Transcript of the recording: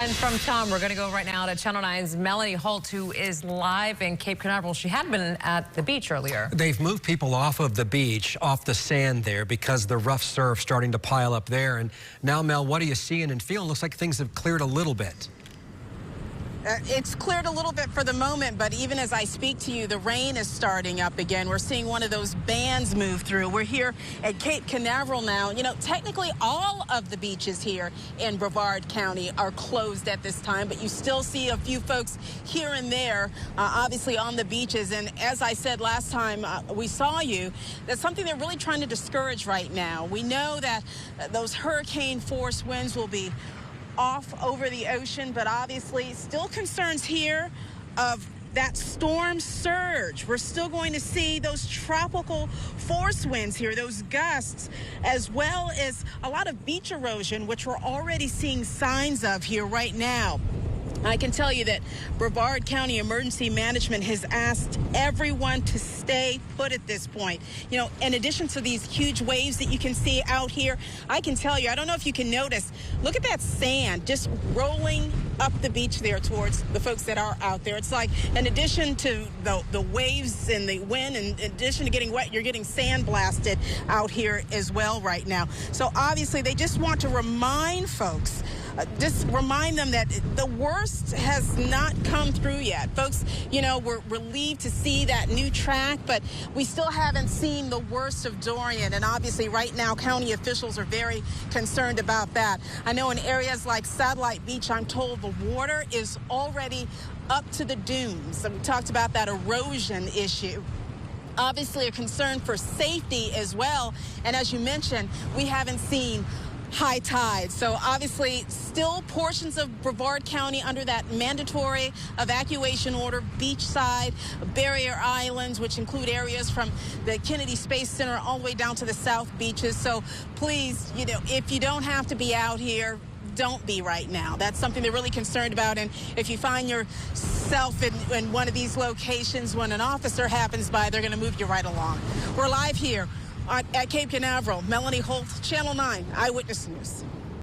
And from Tom, we're going to go right now to Channel 9's Melonie Holt, who is live in Cape Canaveral. She had been at the beach earlier. They've moved people off of the beach, off the sand there, because the rough surf starting to pile up there. And now, Mel, what are you seeing and feeling? Looks like things have cleared a little bit. It's cleared a little bit for the moment, but even as I speak to you, the rain is starting up again. We're seeing one of those bands move through. We're here at Cape Canaveral now. You know, technically all of the beaches here in Brevard County are closed at this time, but you still see a few folks here and there, obviously on the beaches. And as I said last time we saw you, that's something they're really trying to discourage right now. We know that those hurricane force winds will be off over the ocean, but obviously still concerns here of that storm surge. We're still going to see those tropical force winds here, those gusts, as well as a lot of beach erosion, which we're already seeing signs of here right now. I can tell you that Brevard County Emergency Management has asked everyone to stay put at this point. You know, in addition to these huge waves that you can see out here, I can tell you, I don't know if you can notice, look at that sand just rolling up the beach there towards the folks that are out there. It's like, in addition to the waves and the wind, and in addition to getting wet, you're getting sand blasted out here as well right now. So obviously they just want to remind folks, just remind them that the worst has not come through yet. Folks, you know, we're relieved to see that new track, but we still haven't seen the worst of Dorian. And obviously right now, county officials are very concerned about that. I know in areas like Satellite Beach, I'm told the water is already up to the dunes. So we talked about that erosion issue. Obviously a concern for safety as well. And as you mentioned, we haven't seen high tide. So obviously still portions of Brevard County under that mandatory evacuation order, beachside, barrier islands, which include areas from the Kennedy Space Center all the way down to the South Beaches. So please, you know, if you don't have to be out here, don't be right now. That's something they're really concerned about. And if you find yourself in one of these locations, when an officer happens by, they're going to move you right along. We're live here at Cape Canaveral. Melonie Holt, Channel 9 Eyewitness News.